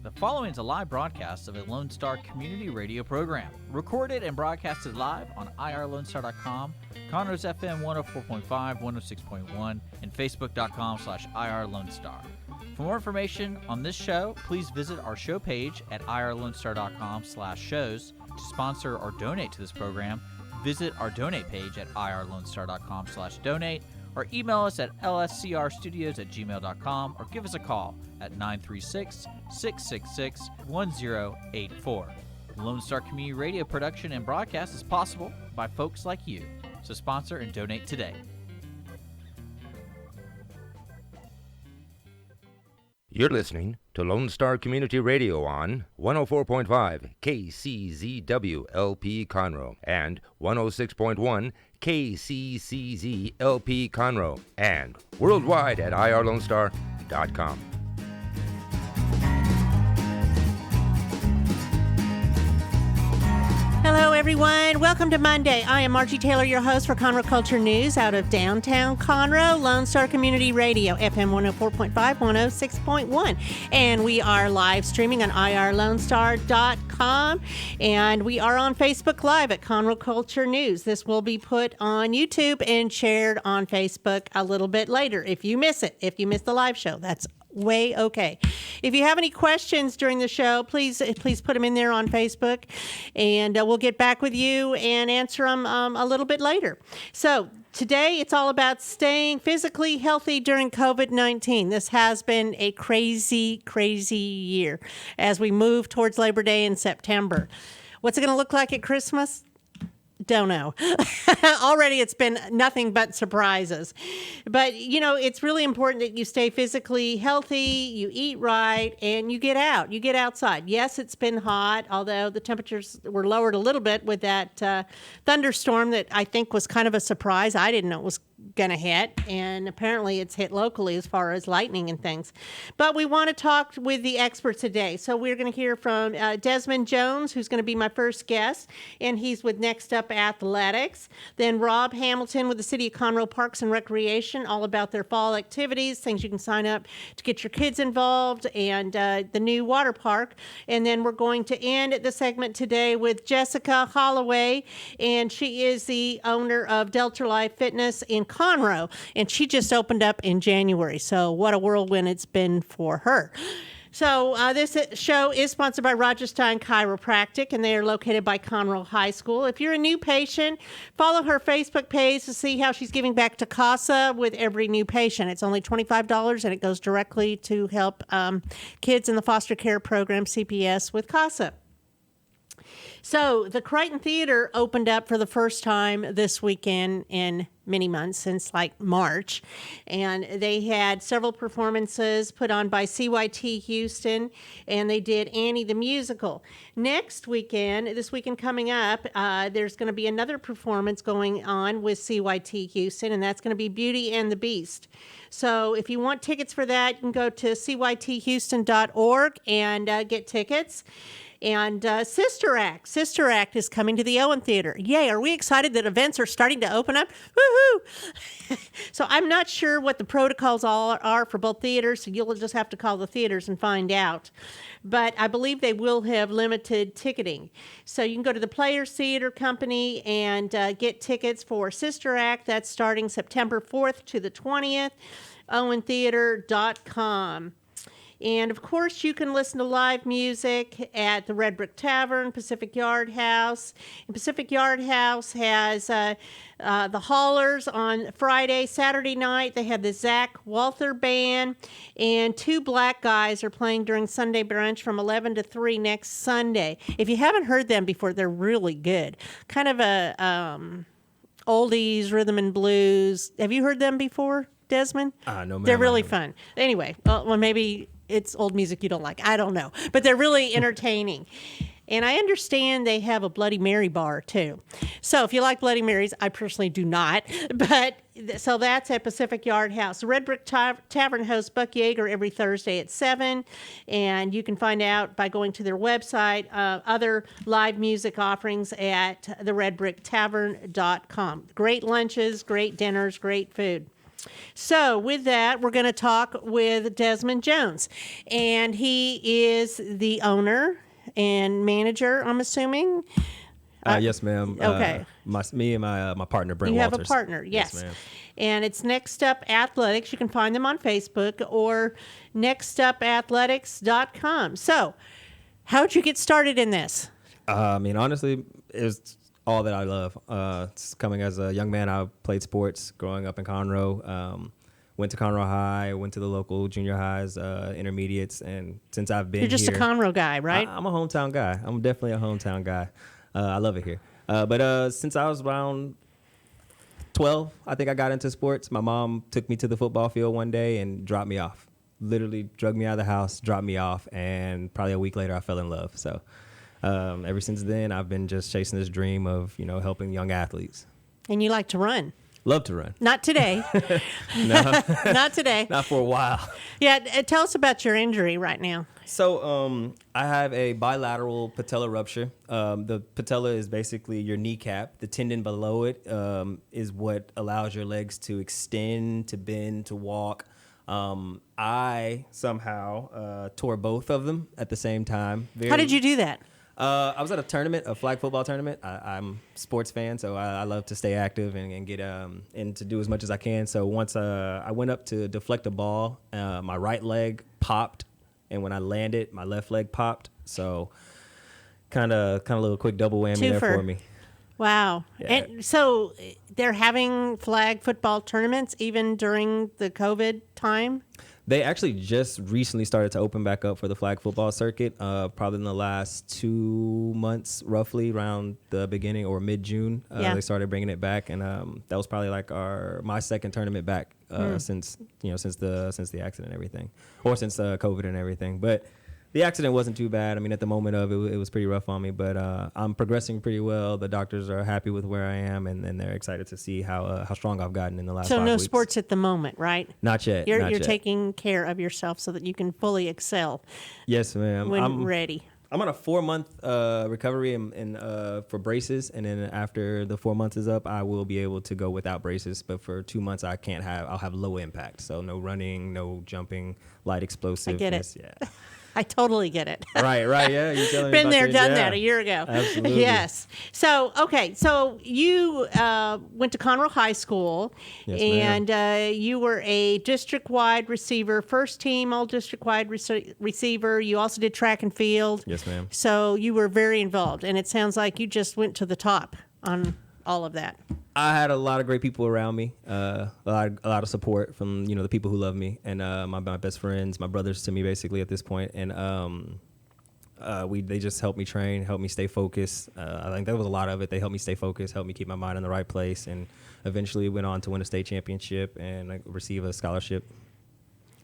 The following is a live broadcast of a Lone Star community radio program, recorded and broadcasted live on irlonestar.com, Conroe's FM 104.5, 106.1, and facebook.com/irlonestar. For more information on this show, please visit our show page at irlonestar.com/shows. To sponsor or donate to this program, visit our donate page at irlonestar.com/donate, or email us at lscrstudios@gmail.com, or give us a call at 936-666-1084. Lone Star Community Radio production and broadcast is possible by folks like you. So sponsor and donate today. You're listening to Lone Star Community Radio on 104.5 KCZW LP Conroe and 106.1 KCCZ LP Conroe, and worldwide at irlonestar.com. Hello, everyone. Welcome to Monday. I am Margie Taylor, your host for Conroe Culture News out of downtown Conroe, Lone Star Community Radio, FM 104.5, 106.1. And we are live streaming on irlonestar.com. And we are on Facebook Live at Conroe Culture News. This will be put on YouTube and shared on Facebook a little bit later if you miss it, if you miss the live show. That's way okay. If you have any questions during the show, please put them in there on Facebook, and we'll get back with you and answer them a little bit later. So today it's all about staying physically healthy during COVID-19. This has been a crazy, crazy year as we move towards Labor Day in September. What's it going to look like at Christmas? Don't know. Already it's been nothing but surprises. But, you know, it's really important that you stay physically healthy, you eat right, and you get out. You get outside. Yes, it's been hot, although the temperatures were lowered a little bit with that thunderstorm that I think was kind of a surprise. I didn't know it was going to hit, and apparently it's hit locally as far as lightning and things. But we want to talk with the experts today. So we're going to hear from Desmond Jones, who's going to be my first guest, and he's with Next Up Athletics. Then Rob Hamilton with the City of Conroe Parks and Recreation, all about their fall activities, things you can sign up to get your kids involved, and the new water park. And then we're going to end the segment today with Jessica Hollaway, and she is the owner of Delta Life Fitness in Conroe, and she just opened up in January. So what a whirlwind it's been for her. So this show is sponsored by Stein Chiropractic, and they are located by Conroe High School. If you're a new patient, follow her Facebook page to see how she's giving back to CASA with every new patient. It's only $25, and it goes directly to help kids in the foster care program, CPS, with CASA. So the Crichton Theater opened up for the first time this weekend in many months, since like March. And they had several performances put on by CYT Houston, and they did Annie the Musical. Next weekend, this weekend coming up, there's going to be another performance going on with CYT Houston, and that's going to be Beauty and the Beast. So if you want tickets for that, you can go to cythouston.org and get tickets. And Sister Act is coming to the Owen Theater. Yay, are we excited that events are starting to open up? Woohoo! So I'm not sure what the protocols all are for both theaters, so you'll just have to call the theaters and find out. But I believe they will have limited ticketing. So you can go to the Players Theater Company and get tickets for Sister Act. That's starting September 4th to the 20th, owentheater.com. And, of course, you can listen to live music at the Red Brick Tavern, Pacific Yard House. And Pacific Yard House has the Haulers on Friday. Saturday night, they have the Zach Walther Band. And Two Black Guys are playing during Sunday brunch from 11 to 3 next Sunday. If you haven't heard them before, they're really good. Kind of a oldies, rhythm and blues. Have you heard them before, Desmond? No, ma'am. They're really fun. Anyway, well, maybe it's old music you don't like. I don't know. But they're really entertaining. And I understand they have a Bloody Mary bar, too. So if you like Bloody Marys, I personally do not. But so that's at Pacific Yard House. The Red Brick Tavern hosts Buck Yeager every Thursday at 7. And you can find out by going to their website, other live music offerings at theredbricktavern.com. Great lunches, great dinners, great food. So with that, we're going to talk with Desmond Jones, and he is the owner and manager, I'm assuming. Yes, ma'am. Okay. Me and my partner, Brent You Walters. have a partner, yes. Yes, ma'am. And it's Next Up Athletics. You can find them on Facebook or nextupathletics.com. So, how'd you get started in this? I mean, honestly, it was all that I love. It's coming as a young man, I played sports growing up in Conroe. Went to Conroe High, went to the local junior highs, intermediates, and since I've been You're just here, a Conroe guy, right? I'm a hometown guy. I'm definitely a hometown guy. I love it here. But since I was around 12, I think I got into sports. My mom took me to the football field one day and dropped me off. Literally drug me out of the house, dropped me off, and probably a week later I fell in love. So ever since then, I've been just chasing this dream of, helping young athletes. And you like to run. Love to run. Not today. No, Not today. not for a while. Yeah, tell us about your injury right now. So I have a bilateral patella rupture. The patella is basically your kneecap. The tendon below it is what allows your legs to extend, to bend, to walk. I somehow tore both of them at the same time. How did you do that? I was at a tournament, a flag football tournament. I'm a sports fan, so I love to stay active and get and to do as much as I can. So once I went up to deflect a ball, my right leg popped, and when I landed, my left leg popped. So kind of a little quick double whammy there for me. Wow. Yeah. And so they're having flag football tournaments even during the COVID time? They actually just recently started to open back up for the flag football circuit, probably in the last 2 months, roughly around the beginning or mid-June. They started bringing it back, and that was probably like my second tournament back since the accident and everything, or since COVID and everything. But the accident wasn't too bad. I mean, at the moment of it, it was pretty rough on me, but I'm progressing pretty well. The doctors are happy with where I am, and they're excited to see how strong I've gotten in the last 5 So no weeks. sports at the moment, right? Not yet. You're not yet. taking care of yourself so that you can fully excel Yes, ma'am. when I'm ready. I'm on a 4-month recovery for braces, and then after the 4 months is up, I will be able to go without braces. But for 2 months, I'll have low impact, so no running, no jumping, light explosiveness. I get it. Yeah. I totally get it. Right. Yeah. You're telling me Been about there, your- done yeah. that a year ago. Absolutely. Yes. So, okay. So you went to Conroe High School, Yes, and you were a district-wide receiver, first team all district-wide receiver. You also did track and field. Yes, ma'am. So you were very involved, and it sounds like you just went to the top on all of that. I had a lot of great people around me, a lot of support from the people who love me, and my best friends, my brothers to me basically at this point, and they just helped me train, helped me stay focused. I think that was a lot of it. They helped me stay focused, helped me keep my mind in the right place, and eventually went on to win a state championship and receive a scholarship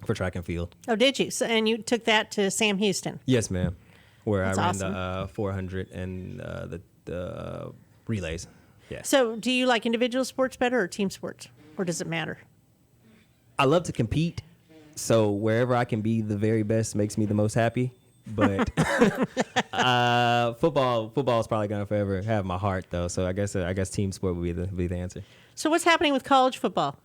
for track and field. Oh, did you? So, and you took that to Sam Houston. Yes, ma'am. Where That's I ran awesome. the 400 and the relays. Yeah. So do you like individual sports better or team sports, or does it matter? I love to compete, so wherever I can be the very best makes me the most happy. But football is probably gonna forever have my heart though. So I guess team sport would be the answer. So what's happening with college football?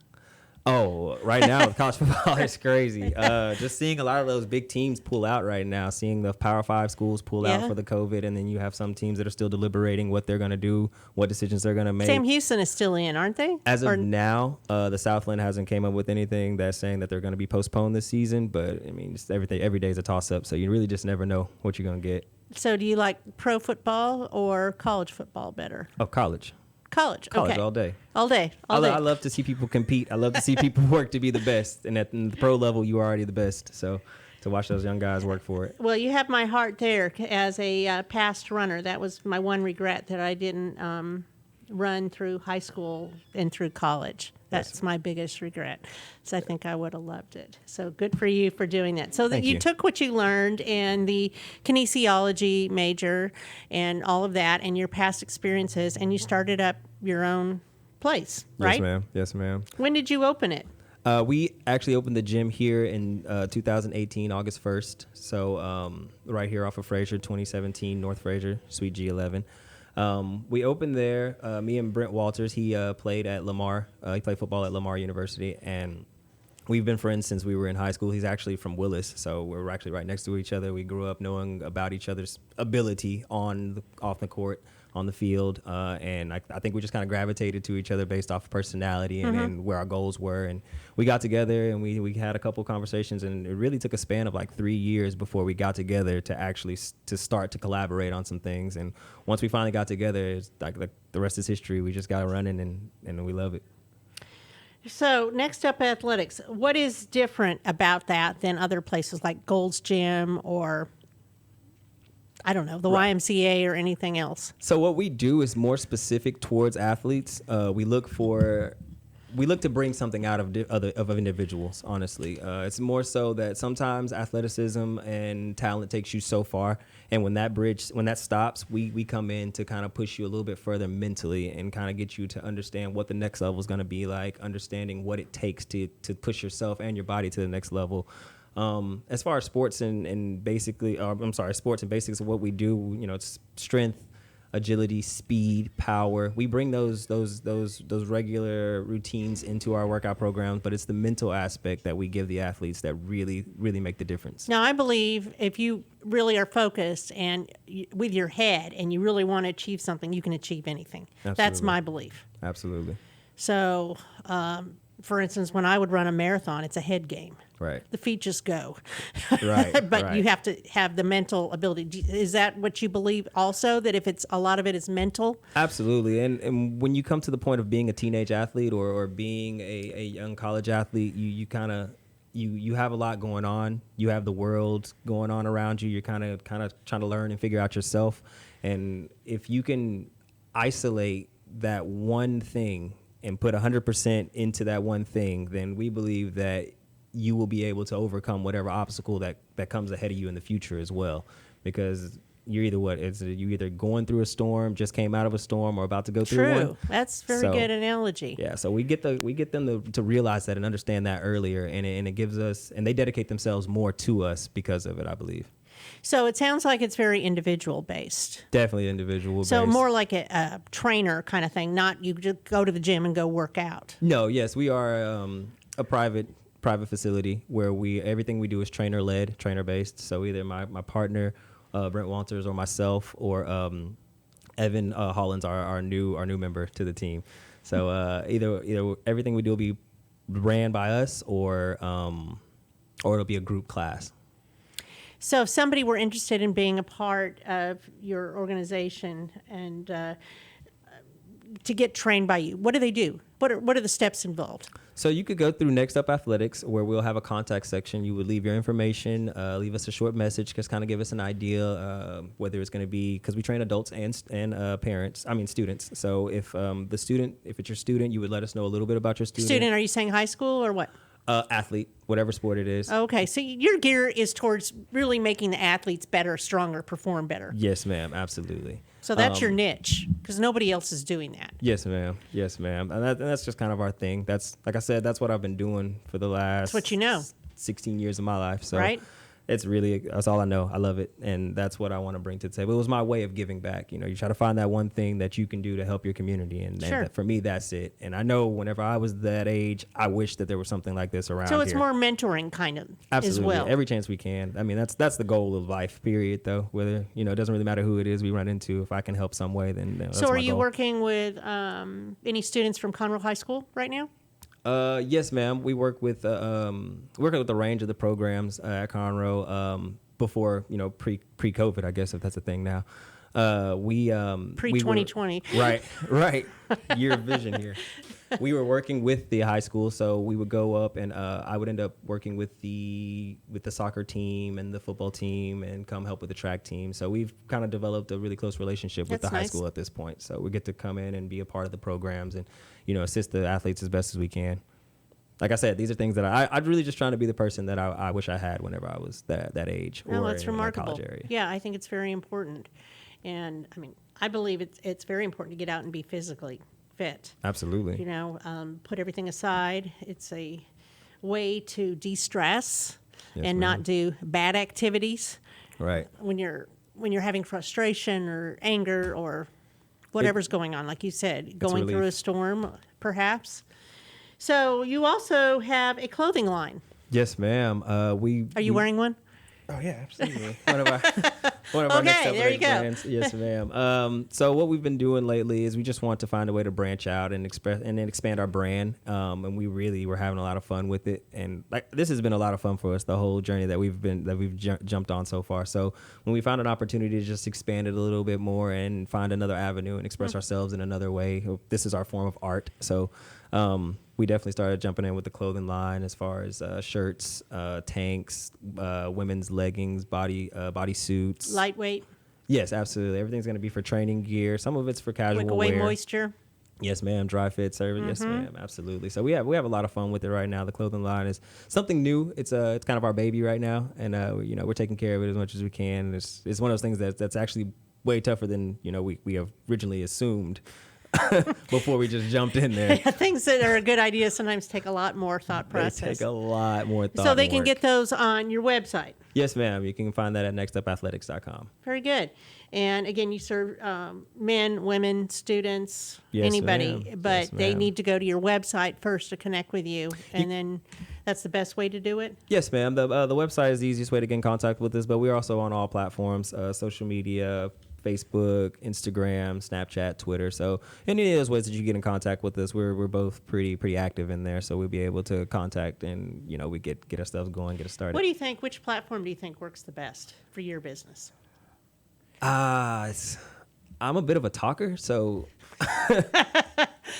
Oh, right now with college football, it's crazy. Just seeing a lot of those big teams pull out right now, seeing the Power 5 schools pull out for the COVID, and then you have some teams that are still deliberating what they're going to do, what decisions they're going to make. Sam Houston is still in, aren't they? As of now, the Southland hasn't came up with anything that's saying that they're going to be postponed this season, but I mean, just every day is a toss-up, so you really just never know what you're going to get. So do you like pro football or college football better? Oh, college. College, okay. All day. All day. I love to see people compete. I love to see people work to be the best. And at the pro level, you are already the best. So to watch those young guys work for it. Well, you have my heart there as a past runner. That was my one regret, that I didn't run through high school and through college. That's my biggest regret. So I think I would have loved it. So good for you for doing that. So that Thank you you. took what you learned and the kinesiology major and all of that and your past experiences, and you started up your own place, right? Yes, ma'am. Yes, ma'am. When did you open it? We actually opened the gym here in 2018, August 1st. So right here off of Fraser, 2017, North Fraser, Suite G11. We opened there. Me and Brent Walters, he played at Lamar. He played football at Lamar University, and we've been friends since we were in high school. He's actually from Willis, so we're actually right next to each other. We grew up knowing about each other's ability off the court, on the field, and I think we just kind of gravitated to each other based off of personality and where our goals were. And we got together and we had a couple conversations, and it really took a span of like 3 years before we got together to actually to start to collaborate on some things. And once we finally got together, it's like the rest is history. We just got running, and we love it. So next up, athletics. What is different about that than other places like Gold's Gym or, I don't know, the YMCA or anything else? So what we do is more specific towards athletes. We look to bring something out of individuals, honestly. It's more so that sometimes athleticism and talent takes you so far, and when that stops, we come in to kind of push you a little bit further mentally and kind of get you to understand what the next level is going to be like, understanding what it takes to push yourself and your body to the next level. As far as sports and basics of what we do, it's strength, agility, speed, power. We bring those regular routines into our workout programs, but it's the mental aspect that we give the athletes that really, really make the difference. Now, I believe if you really are focused and with your head and you really want to achieve something, you can achieve anything. Absolutely. That's my belief. Absolutely. So, for instance, when I would run a marathon, it's a head game. Right. The feet just go. Right. But you have to have the mental ability. Is that what you believe also, that if it's a lot of it is mental? Absolutely. And when you come to the point of being a teenage athlete or being a young college athlete, you kind of you have a lot going on. You have the world going on around you. You're kind of trying to learn and figure out yourself. And if you can isolate that one thing and put 100% into that one thing, then we believe that you will be able to overcome whatever obstacle that comes ahead of you in the future as well. Because you're either going through a storm, just came out of a storm, or about to go through one. True. That's very good analogy. Yeah, so we get them to realize that and understand that earlier, and it gives us, and they dedicate themselves more to us because of it, I believe. So it sounds like it's very individual based. Definitely individual based. So more like a trainer kind of thing, not you just go to the gym and go work out. No, yes, we are a private facility where everything we do is trainer led, trainer based. So either my partner, Brent Walters, or myself, or Evan Hollins, our new member to the team. So either everything we do will be ran by us, or it'll be a group class. So if somebody were interested in being a part of your organization and to get trained by you, what do they do? What are the steps involved? So you could go through Next Up Athletics, where we'll have a contact section. You would leave your information, leave us a short message, just kind of give us an idea whether it's going to be, because we train adults and students. So if it's your student, you would let us know a little bit about your student. Student, are you saying high school or what? Athlete, whatever sport it is. Okay, so your gear is towards really making the athletes better, stronger, perform better. Yes, ma'am, absolutely. So that's your niche, because nobody else is doing that. Yes, ma'am. Yes, ma'am. And that's just kind of our thing. That's, like I said, that's what I've been doing for the last 16 years of my life. So right? That's all I know. I love it. And that's what I want to bring to the table. It was my way of giving back. You try to find that one thing that you can do to help your community. And for me, that's it. And I know whenever I was that age, I wish that there was something like this around here. So it's more mentoring kind of Absolutely. as well. Every chance we can. I mean, that's the goal of life, period, though. Whether, it doesn't really matter who it is we run into. If I can help some way, then that's So are my you goal. working with any students from Conroe High School right now? Yes, ma'am. We work with working with a range of the programs at Conroe before pre-COVID, I guess, if that's a thing now. Pre-2020. Right. Year of vision here. We were working with the high school, so we would go up and I would end up working with the soccer team and the football team and come help with the track team. So we've kind of developed a really close relationship with the high school at this point. So we get to come in and be a part of the programs and, assist the athletes as best as we can. Like I said, these are things that I'm really just trying to be the person that I wish I had whenever I was that age or that's in a remarkable. college area. Yeah, I think it's very important. And, I believe it's very important to get out and be physically fit. Absolutely. Put everything aside. It's a way to de-stress and not do bad activities. Right. When you're having frustration or anger or whatever's going on, like you said, going relief. through a storm, perhaps. So you also have a clothing line. Yes, ma'am. Are you wearing one? Oh yeah, absolutely. One of our next there you go. brands. Yes, ma'am. So what we've been doing lately is we just want to find a way to branch out and expand our brand. And we really were having a lot of fun with it. And like this has been a lot of fun for us, the whole journey that we've jumped on so far. So when we found an opportunity to just expand it a little bit more and find another avenue and express ourselves in another way, this is our form of art. So we definitely started jumping in with the clothing line as far as shirts, tanks, women's leggings, body suits. Lightweight. Yes, absolutely. Everything's going to be for training gear. Some of it's for casual Wick away wear. Moisture. Yes, ma'am. Dry fit service. Yes, ma'am. Absolutely. So we have a lot of fun with it right now. The clothing line is something new. It's kind of our baby right now, and we're taking care of it as much as we can. It's one of those things that's actually way tougher than we have originally assumed. Before we just jumped in there. Things that are a good idea sometimes take a lot more thought process. They take a lot more thought. So they can get those on your website. Yes, ma'am. You can find that at nextupathletics.com. Very good. And again, you serve men, women, students, yes, anybody, ma'am. but yes, they ma'am. need to go to your website first to connect with you, and then that's the best way to do it? Yes, ma'am. The website is the easiest way to get in contact with us, but we're also on all platforms, social media, Facebook, Instagram, Snapchat, Twitter. So any of those ways that you get in contact with us, we're both pretty active in there. So we'll be able to contact and we get ourselves going, get us started. What do you think? Which platform do you think works the best for your business? I'm a bit of a talker, so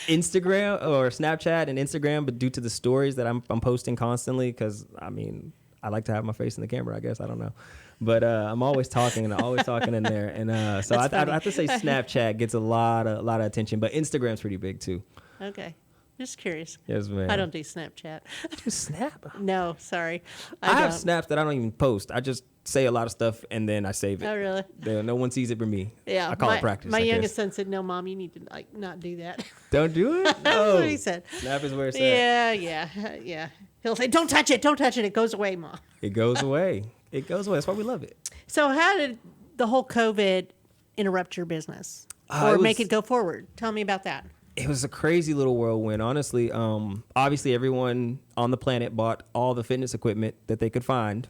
Instagram or Snapchat and Instagram, but due to the stories that I'm posting constantly, because I like to have my face in the camera, I guess. I don't know. But I'm always talking and always talking in there. And so I'd have to say Snapchat gets a lot of attention, but Instagram's pretty big too. Okay. Just curious. Yes, ma'am. I don't do Snapchat. Do Snap? No, sorry. I have snaps that I don't even post. I just say a lot of stuff and then I save it. Oh, really? No one sees it but me. Yeah. I call it practice. My I youngest guess. son said, "No, Mom, you need to not do that." Don't do it? That's No. what he said. Snap is where it's at. Yeah. He'll say, "Don't touch it. It goes away, Mom." It goes away. It goes away. That's why we love it. So how did the whole COVID interrupt your business or make it go forward? Tell me about that. It was a crazy little whirlwind, honestly. Obviously, everyone on the planet bought all the fitness equipment that they could find.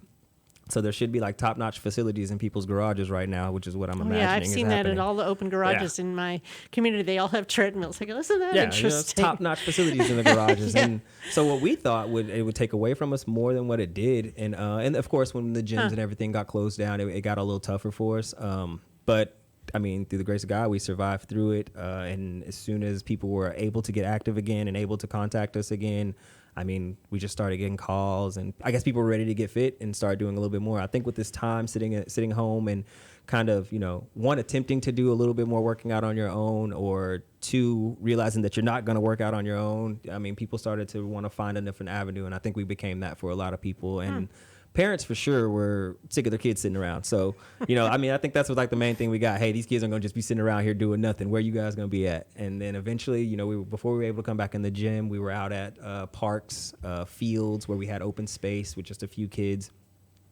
So there should be like top-notch facilities in people's garages right now, which is what I'm imagining. Yeah, I've is seen that happening. in all the open garages in my community. They all have treadmills. I go, isn't that interesting? Top-notch facilities in the garages. And so what we thought it would take away from us more than what it did. And of course, when the gyms and everything got closed down, it got a little tougher for us. But through the grace of God, we survived through it. And as soon as people were able to get active again and able to contact us again, we just started getting calls, and I guess people were ready to get fit and start doing a little bit more. I think with this time sitting home and kind of, one, attempting to do a little bit more working out on your own, or two, realizing that you're not going to work out on your own. People started to want to find a different avenue, and I think we became that for a lot of people. And parents for sure were sick of their kids sitting around. So, I think that's what the main thing we got. Hey, these kids aren't going to just be sitting around here doing nothing. Where you guys going to be at? And then eventually, before we were able to come back in the gym, we were out at parks, fields where we had open space with just a few kids.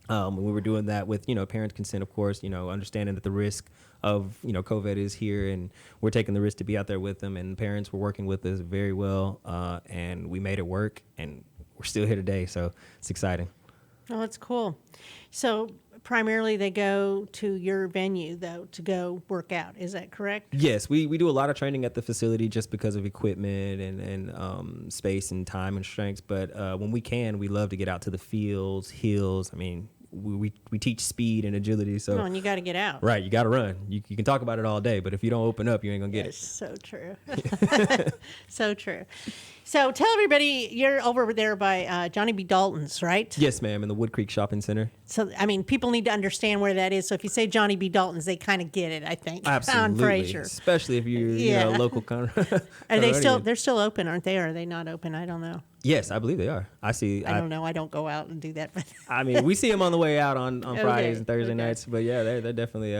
And we were doing that with, parent consent, of course, understanding that the risk of, COVID is here, and we're taking the risk to be out there with them. And parents were working with us very well. And we made it work, and we're still here today. So it's exciting. Oh, that's cool. So primarily they go to your venue, though, to go work out. Is that correct? Yes, we do a lot of training at the facility just because of equipment and space and time and strengths. But when we can, we love to get out to the fields, hills. We teach speed and agility. So and you got to get out. Right, you got to run. You can talk about it all day, but if you don't open up, you ain't going to get it. So true. So true. So tell everybody, you're over there by Johnny B. Dalton's, right? Yes, ma'am, in the Wood Creek Shopping Center. So, people need to understand where that is. So if you say Johnny B. Dalton's, they kind of get it, I think. Absolutely. On Fraser. Especially if you're local. Are they they're still open, aren't they? Or are they not open? I don't know. Yes, I believe they are. I don't know. I don't go out and do that. We see them on the way out on Fridays and Thursday nights. But yeah, they're definitely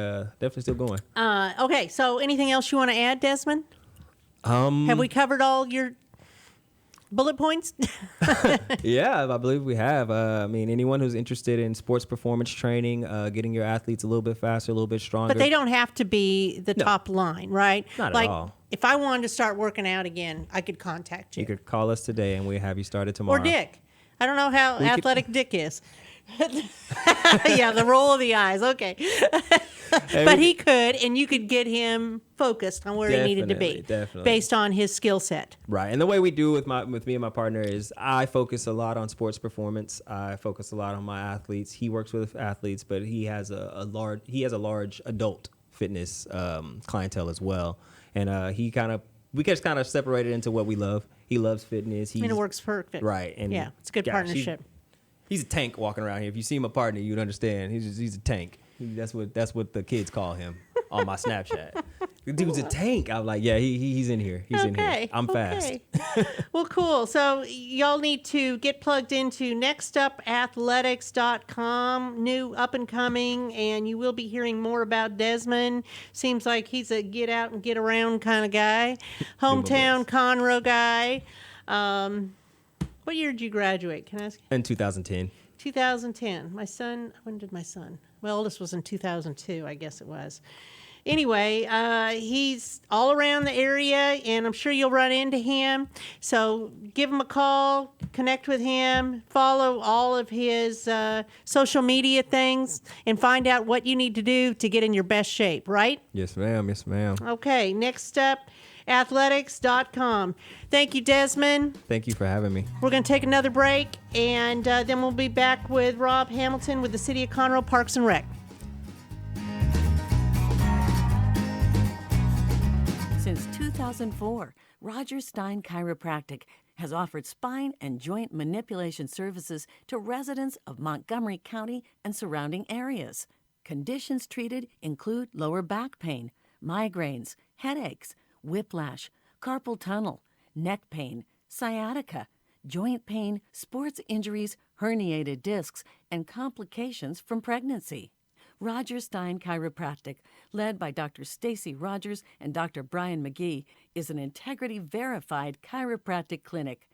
still going. Okay. So anything else you want to add, Desmond? Have we covered all your bullet points? Yeah, I believe we have. I mean, anyone who's interested in sports performance training, getting your athletes a little bit faster, a little bit stronger. But they don't have to be the top line, right? Not like, at all. If I wanted to start working out again, I could contact you. You could call us today, and we have you started tomorrow. Or Dick. I don't know how athletic Dick is. Yeah, the roll of the eyes. Okay. But he could, and you could get him focused on where he needed to be. Definitely. Based on his skill set. Right. And the way we do with me and my partner is I focus a lot on sports performance. I focus a lot on my athletes. He works with athletes, but he has a large adult fitness clientele as well. And we just kind of separated into what we love. He loves fitness. It works perfect. Right. And yeah, it's a good partnership. He's a tank walking around here. If you see my partner, you'd understand. He's a tank. That's what the kids call him on my Snapchat. The dude's a tank. I'm like, yeah, he's in here. He's in here. I'm fast. Well, cool. So y'all need to get plugged into nextupathletics.com, new up and coming, and you will be hearing more about Desmond. Seems like he's a get out and get around kind of guy. Hometown Conroe guy. What year did you graduate? Can I ask? In 2010. 2010. When did my son? Well, oldest was in 2002, I guess it was. Anyway, he's all around the area, and I'm sure you'll run into him. So give him a call, connect with him, follow all of his social media things, and find out what you need to do to get in your best shape, right? Yes, ma'am. Yes, ma'am. Okay, next up, athletics.com. Thank you, Desmond. Thank you for having me. We're going to take another break, and then we'll be back with Rob Hamilton with the City of Conroe Parks and Rec. Since 2004, Stein Chiropractic has offered spine and joint manipulation services to residents of Montgomery County and surrounding areas. Conditions treated include lower back pain, migraines, headaches, whiplash, carpal tunnel, neck pain, sciatica, joint pain, sports injuries, herniated discs, and complications from pregnancy. Stein Chiropractic, led by Dr. Stacy Rogers and Dr. Brian McGee, is an integrity-verified chiropractic clinic.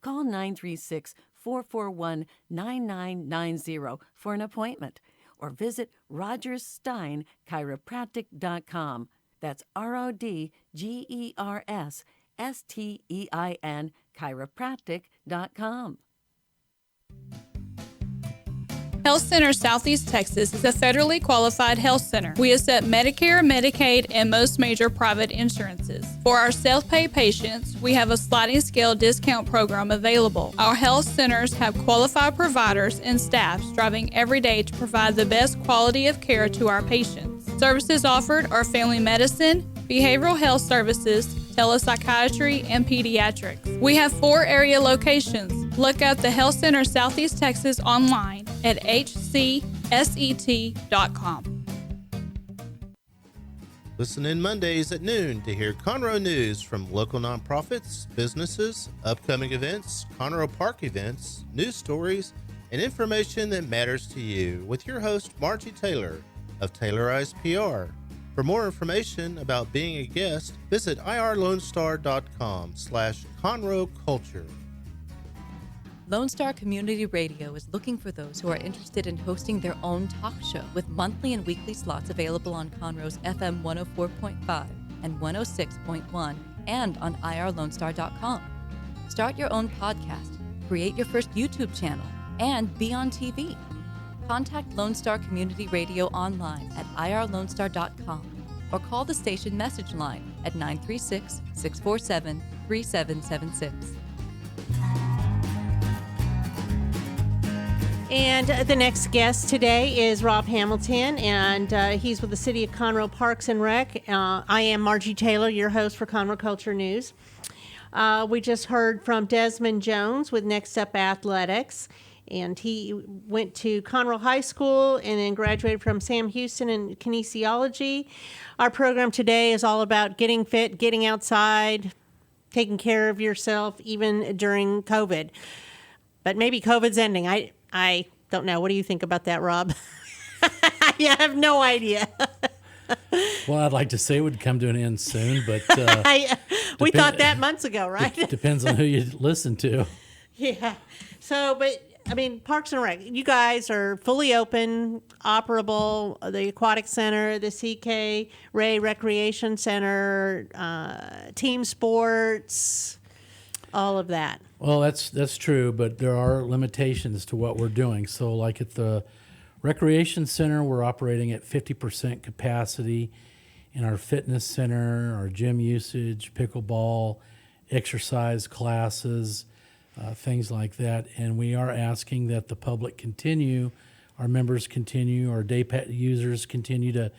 Call 936-441-9990 for an appointment, or visit RogersSteinChiropractic.com. That's RODGERSSTEIN chiropractic.com. Health Center Southeast Texas is a federally qualified health center. We accept Medicare, Medicaid, and most major private insurances. For our self-pay patients, we have a sliding scale discount program available. Our health centers have qualified providers and staff striving every day to provide the best quality of care to our patients. Services offered are family medicine, behavioral health services, telepsychiatry, and pediatrics. We have 4 area locations. Look up the Health Center Southeast Texas online at hcset.com. Listen in Mondays at noon to hear Conroe news from local nonprofits, businesses, upcoming events, Conroe Park events, news stories, and information that matters to you with your host, Margie Taylor of Taylorized PR. For more information about being a guest, visit irlonestar.com/Conroe Culture. Lone Star Community Radio is looking for those who are interested in hosting their own talk show with monthly and weekly slots available on Conroe's FM 104.5 and 106.1 and on irlonestar.com. Start your own podcast, create your first YouTube channel, and be on TV. Contact Lone Star Community Radio online at irlonestar.com or call the station message line at 936-647-3776. And the next guest today is Rob Hamilton, and he's with the City of Conroe Parks and Rec. I am Margie Taylor, your host for Conroe Culture News. We just heard from Desmond Jones with Next Up Athletics, and he went to Conroe High School and then graduated from Sam Houston in kinesiology. Our program today is all about getting fit, getting outside, taking care of yourself, even during COVID. But maybe COVID's ending. I don't know. What do you think about that, Rob? I have no idea. Well, I'd like to say it would come to an end soon, but We thought that months ago, right? Depends on who you listen to. Yeah. So, but I mean, Parks and Rec, you guys are fully open, operable. The Aquatic Center, the CK Ray Recreation Center, team sports, all of that. Well, that's true, but there are limitations to what we're doing. So, like at the Recreation Center, we're operating at 50% capacity. In our fitness center, our gym usage, pickleball, exercise classes, things like that. And we are asking that the public continue, our members continue, our day pet users continue to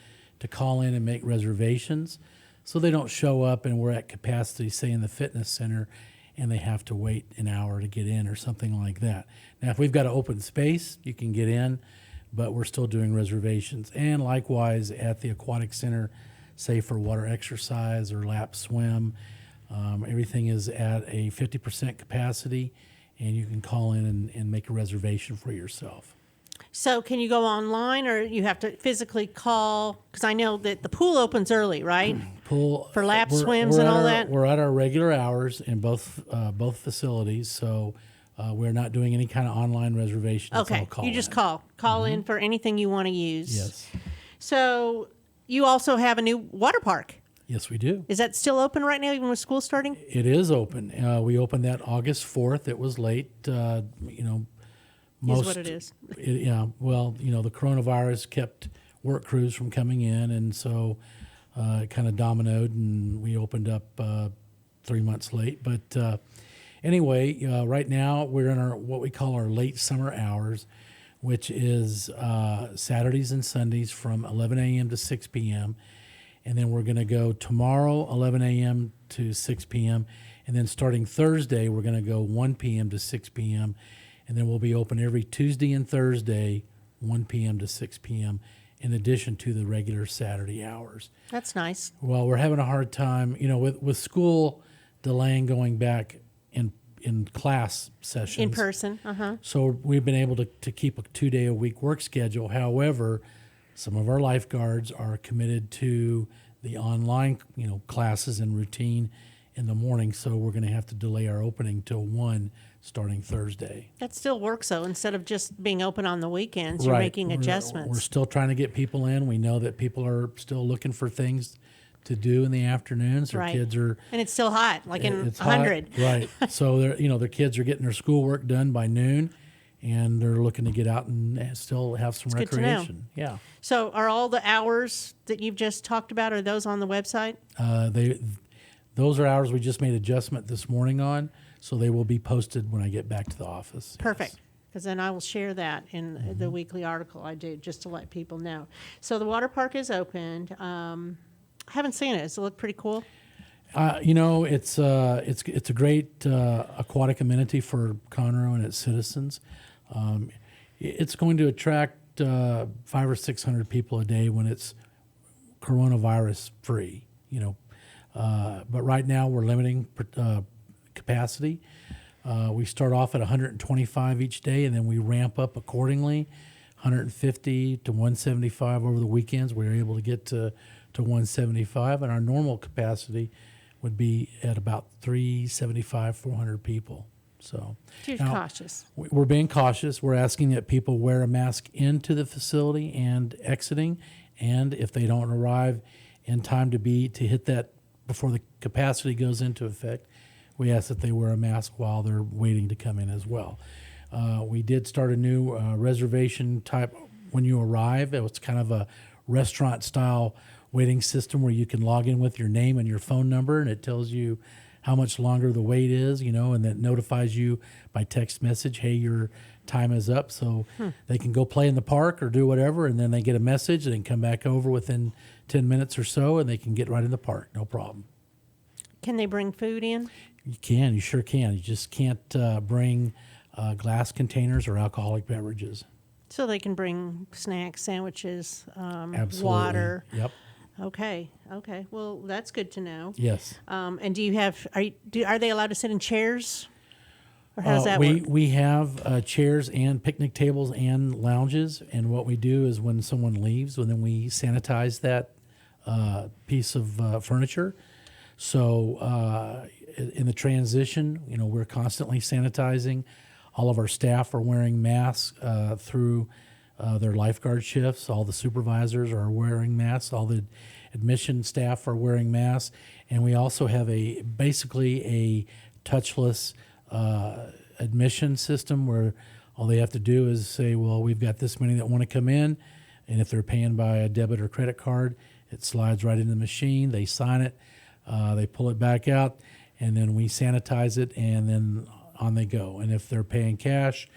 call in and make reservations so they don't show up and we're at capacity, say in the fitness center, and they have to wait an hour to get in or something like that. Now, if we've got an open space, you can get in, but we're still doing reservations. And likewise at the Aquatic Center, say for water exercise or lap swim, everything is at a 50% capacity, and you can call in and make a reservation for yourself. So can you go online, or you have to physically call? Because I know that the pool opens early, right? Pool for lap swims and all that. We're at our regular hours in both facilities, so we're not doing any kind of online reservation. Okay, you just call in for anything you want to use. Yes. So you also have a new water park. Yes, we do. Is that still open right now, even with school starting? It is open. We opened that August 4th. It was late. Is what it is. Well, the coronavirus kept work crews from coming in, and so it kind of dominoed, and we opened up 3 months late. But anyway, right now we're in what we call our late summer hours, which is Saturdays and Sundays from 11 a.m. to 6 p.m., and then we're going to go tomorrow 11 a.m. to 6 p.m., and then starting Thursday we're going to go 1 p.m. to 6 p.m., and then we'll be open every Tuesday and Thursday 1 p.m. to 6 p.m. in addition to the regular Saturday hours. That's nice. Well, we're having a hard time, with school delaying going back in class sessions. In person, So we've been able to keep a 2-day-a-week work schedule. However, some of our lifeguards are committed to the online, classes and routine in the morning, so we're going to have to delay our opening till 1 starting Thursday. That still works, though. Instead of just being open on the weekends, you're making adjustments. We're still trying to get people in. We know that people are still looking for things to do in the afternoons. Their kids are, and it's still hot, like in it's 100. Hot, right? So their kids are getting their schoolwork done by noon, and they're looking to get out and still have some recreation. Yeah. So are all the hours that you've just talked about, are those on the website? Those are hours we just made adjustment this morning on, so they will be posted when I get back to the office. Perfect. Because then I will share that in the weekly article I do, just to let people know. So the water park is opened. I haven't seen it. Does it look pretty cool? It's a great aquatic amenity for Conroe and its citizens. It's going to attract 500 or 600 people a day when it's coronavirus free. But right now we're limiting capacity. We start off at 125 each day, and then we ramp up accordingly. 150 to 175 over the weekends. We're able to get to 175, and our normal capacity would be at about 375, 400 people. So you're cautious. We're being cautious. We're asking that people wear a mask into the facility and exiting, and if they don't arrive in time to hit that before the capacity goes into effect, we ask that they wear a mask while they're waiting to come in as well. We did start a new reservation type when you arrive. It's kind of a restaurant-style waiting system where you can log in with your name and your phone number, and it tells you how much longer the wait is, and that notifies you by text message, hey, your time is up. So they can go play in the park or do whatever, and then they get a message and then come back over within 10 minutes or so, and they can get right in the park, no problem. Can they bring food in? You can. You sure can. You just can't bring glass containers or alcoholic beverages. So they can bring snacks, sandwiches, Absolutely. Water. Yep. Okay. Well, that's good to know. Yes. And do you have? Are they allowed to sit in chairs? Or how does that work? We have chairs and picnic tables and lounges, and what we do is when someone leaves, then we sanitize that piece of furniture. So in the transition, we're constantly sanitizing. All of our staff are wearing masks through their lifeguard shifts. All the supervisors are wearing masks. All the admission staff are wearing masks. And we also have basically a touchless admission system where all they have to do is say, well, we've got this many that want to come in. And if they're paying by a debit or credit card, it slides right into the machine. They sign it. They pull it back out. And then we sanitize it. And then on they go. And if they're paying cash,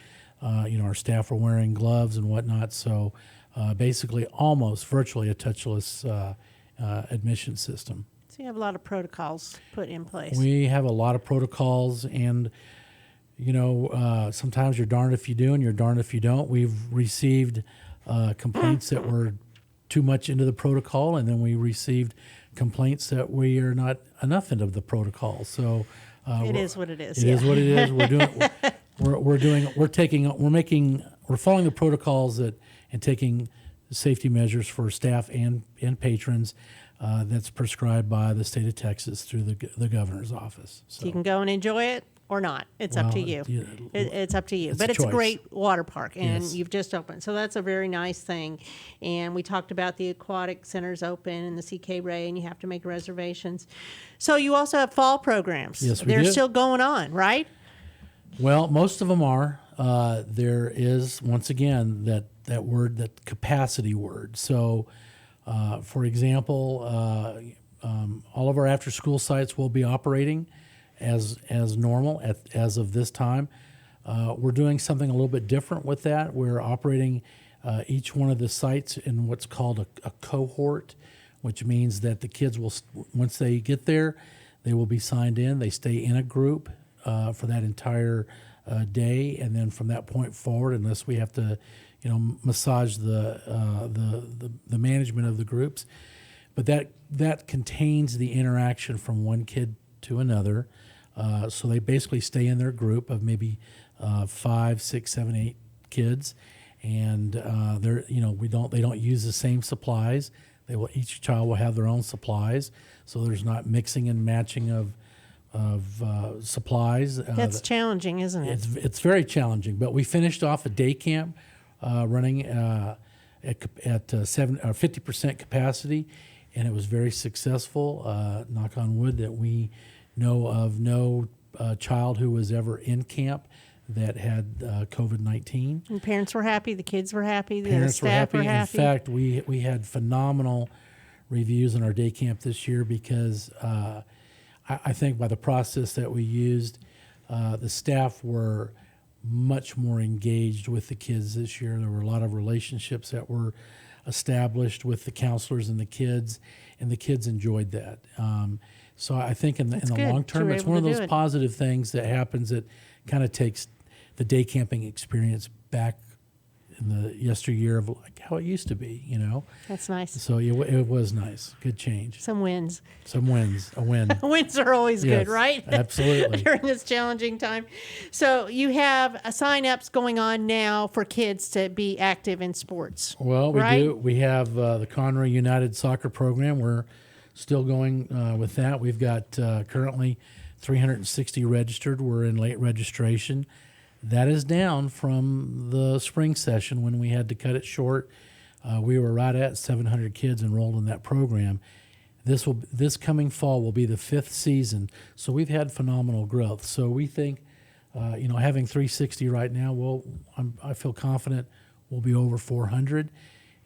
our staff are wearing gloves and whatnot. So basically almost virtually a touchless admission system. So you have a lot of protocols put in place. We have a lot of protocols, and sometimes you're darned if you do and you're darned if you don't. We've received complaints that were too much into the protocol, and then we received complaints that we are not enough into the protocol. So it is what it is. It is what it is. We're following the protocols and taking safety measures for staff and patrons that's prescribed by the state of Texas through the governor's office. So you can go and enjoy it or not. It's up to you. It's up to you. But it's a great water park, and you've just opened. So that's a very nice thing. And we talked about the aquatic centers open and the CK Ray, and you have to make reservations. So you also have fall programs. Yes, we They're do. still going on, right? Well, most of them are. There is, once again, that word, that capacity word. So, for example, all of our after-school sites will be operating as normal as of this time. We're doing something a little bit different with that. We're operating each one of the sites in what's called a cohort, which means that the kids will, once they get there, they will be signed in. They stay in a group for that entire day, and then from that point forward, unless we have to, massage the management of the groups, but that contains the interaction from one kid to another. So they basically stay in their group of maybe 5, 6, 7, 8 kids, and they don't use the same supplies. Each child will have their own supplies, so there's not mixing and matching of supplies. That's challenging, isn't it? It's very challenging. But we finished off a day camp running at 50% capacity, and it was very successful. Knock on wood that we know of no child who was ever in camp that had COVID-19. And parents were happy, the kids were happy, the Parents staff were happy. In fact, we had phenomenal reviews in our day camp this year because I think by the process that we used, the staff were much more engaged with the kids this year. There were a lot of relationships that were established with the counselors and the kids enjoyed that. So I think in the long term, it's one of those positive things that happens that kind of takes the day camping experience back in the yesteryear of like how it used to be, That's nice. So it was nice. Good change. Some wins. A win. Wins are always good, right? Absolutely. During this challenging time. So you have sign-ups going on now for kids to be active in sports. Well, we do. We have the Conroe United Soccer Program. We're still going with that. We've got currently 360 registered. We're in late registration. That is down from the spring session when we had to cut it short. We were right at 700 kids enrolled in that program. This coming fall will be the 5th season, so we've had phenomenal growth. So we think, having 360 right now, I feel confident we'll be over 400,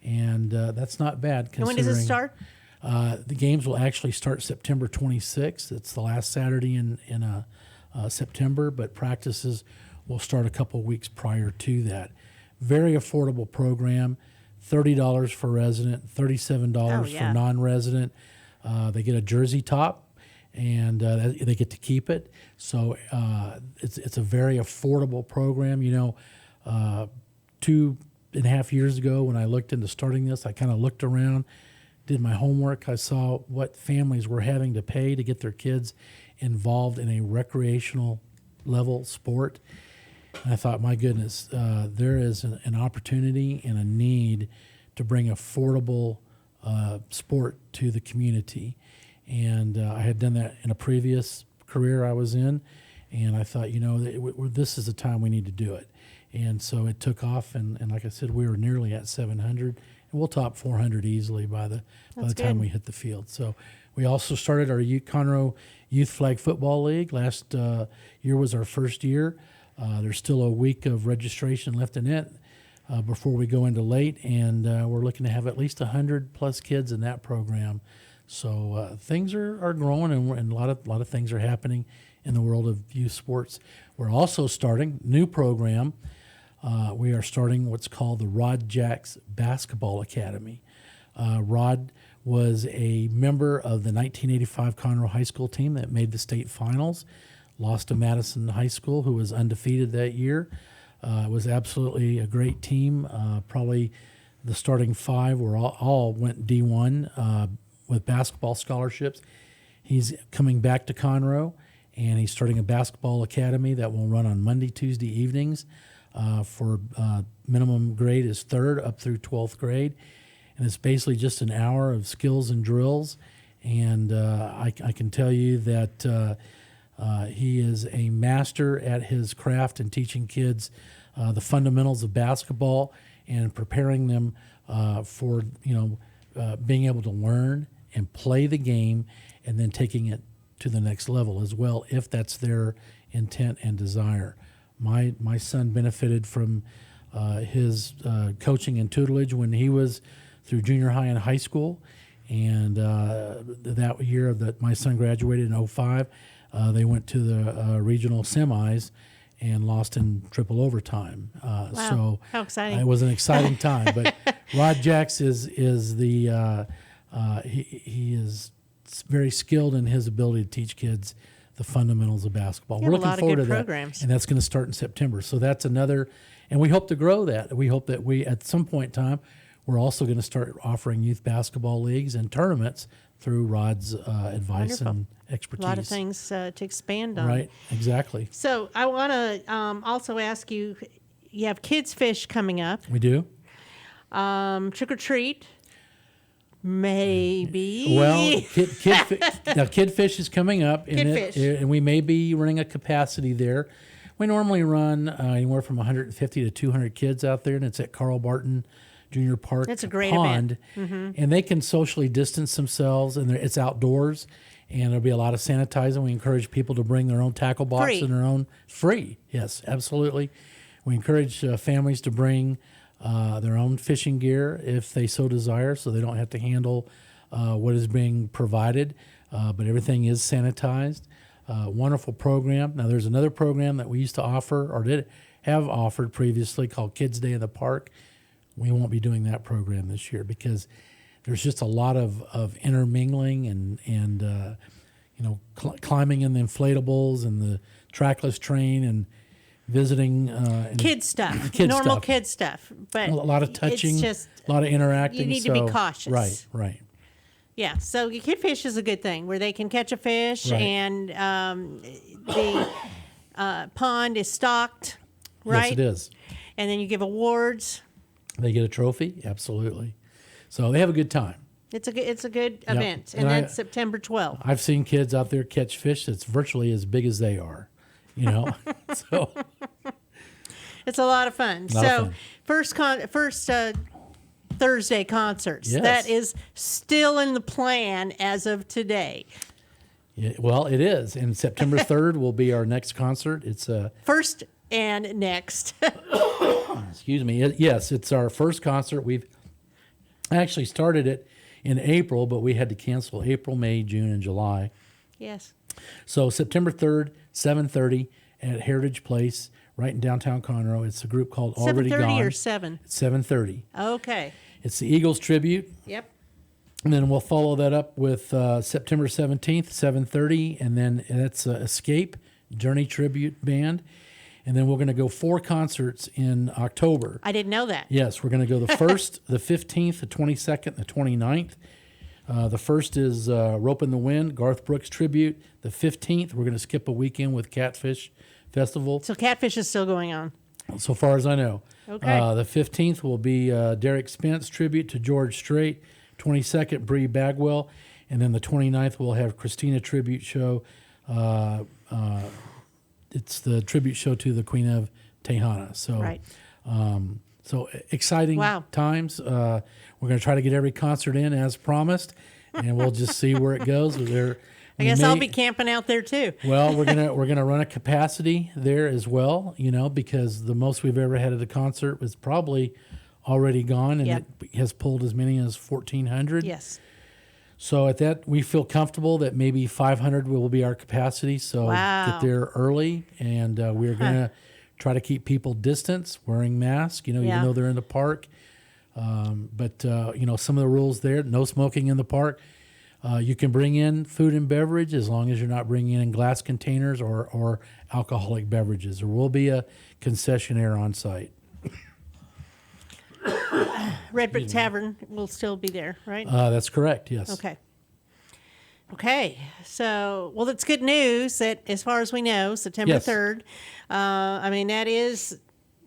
and that's not bad. And when does it start? The games will actually start September 26th. It's the last Saturday in September, but practices will start a couple weeks prior to that. Very affordable program, $30 for resident, $37 for non-resident. They get a jersey top, and they get to keep it. So it's a very affordable program. 2.5 years ago when I looked into starting this, I kind of looked around, did my homework. I saw what families were having to pay to get their kids involved in a recreational level sport. And I thought, my goodness, there is an opportunity and a need to bring affordable sport to the community. And I had done that in a previous career I was in, and I thought, this is the time we need to do it. And so it took off, and like I said, we were nearly at 700, and we'll top 400 easily by the time we hit the field. So we also started our Conroe Youth Flag Football League. Last year was our first year. There's still a week of registration left in it before we go into late, and we're looking to have at least 100 plus kids in that program. So things are growing, and a lot of things are happening in the world of youth sports. We're also starting new program. We are starting what's called the Rod Jacks Basketball Academy. Rod was a member of the 1985 Conroe High School team that made the state finals, lost to Madison High School, who was undefeated that year. It was absolutely a great team. Probably the starting five were all went D1 with basketball scholarships. He's coming back to Conroe, and he's starting a basketball academy that will run on Monday, Tuesday evenings for minimum grade is 3rd up through 12th grade. And it's basically just an hour of skills and drills. And I can tell you that he is a master at his craft and teaching kids the fundamentals of basketball and preparing them for being able to learn and play the game, and then taking it to the next level as well, if that's their intent and desire. My son benefited from his coaching and tutelage when he was through junior high and high school, and that year that my son graduated in 2005, they went to the regional semis and lost in triple overtime. Wow, so how exciting. It was an exciting time. But Rod Jacks is the he is very skilled in his ability to teach kids the fundamentals of basketball. We're looking forward to that, and that's going to start in September. So that's another, and we hope to grow that. We hope that we, at some point in time, we're also going to start offering youth basketball leagues and tournaments through Rod's advice and expertise. A lot of things to expand on. Right, exactly. So I want to also ask you, you have Kids Fish coming up. We do. Trick or Treat. Maybe. Well, Kid Fish is coming up, and we may be running a capacity there. We normally run anywhere from 150 to 200 kids out there, and it's at Carl Barton Junior Park. That's a great Pond, event. Mm-hmm. And they can socially distance themselves, and it's outdoors, and there'll be a lot of sanitizing. We encourage people to bring their own tackle box and their own free. Yes, absolutely. We encourage families to bring their own fishing gear if they so desire, so they don't have to handle what is being provided, but everything is sanitized. Wonderful program. Now, there's another program that we used to offer, or did have offered previously, called Kids Day in the Park. We won't be doing that program this year because there's just a lot of intermingling and climbing in the inflatables and the trackless train and visiting kid stuff, kid stuff, but a lot of touching, it's just, a lot of interacting. You need to be cautious, right. Yeah, so Kid Fish is a good thing where they can catch a fish, and the pond is stocked, right? Yes, it is. And then you give awards. They get a trophy, absolutely. So they have a good time. It's a good event, and that's September 12th. I've seen kids out there catch fish that's virtually as big as they are. So it's a lot of fun. First Thursday concerts. Yes. That is still in the plan as of today. Yeah, well, it is. And September 3rd will be our next concert. It's first and next. Excuse me. Yes, it's our first concert. We've actually started it in April, but we had to cancel April, May, June, and July. Yes. So September 3rd, 7:30 at Heritage Place, right in downtown Conroe. It's a group called Already Gone. 7:30 or 7? It's 7:30. Okay. It's the Eagles tribute. Yep. And then we'll follow that up with September 17th, 7:30, and then that's Escape, Journey Tribute Band. And then we're going to go 4 concerts in October. I didn't know that. Yes, we're going to go the 1st, the 15th, the 22nd, the 29th. The first is Rope in the Wind, Garth Brooks tribute. The 15th, we're going to skip a weekend with Catfish Festival. So Catfish is still going on? So far as I know. Okay. The 15th will be Derek Spence tribute to George Strait. 22nd, Bree Bagwell. And then the 29th, we'll have Christina tribute show. It's the tribute show to the Queen of Tejana. So, Right. So exciting times. We're going to try to get every concert in as promised, and we'll just see where it goes. I guess I'll be camping out there too. Well, we're gonna run a capacity there as well, because the most we've ever had at a concert was probably already gone, and it has pulled as many as 1,400. Yes. So at that, we feel comfortable that maybe 500 will be our capacity. So get there early, and we're gonna try to keep people distance, wearing masks. Even though they're in the park. But some of the rules there: no smoking in the park. You can bring in food and beverage as long as you're not bringing in glass containers or alcoholic beverages. There will be a concessionaire on site. Red Brick Tavern will still be there, right? That's correct, yes. Okay. So, well, that's good news that as far as we know, September 3rd, that is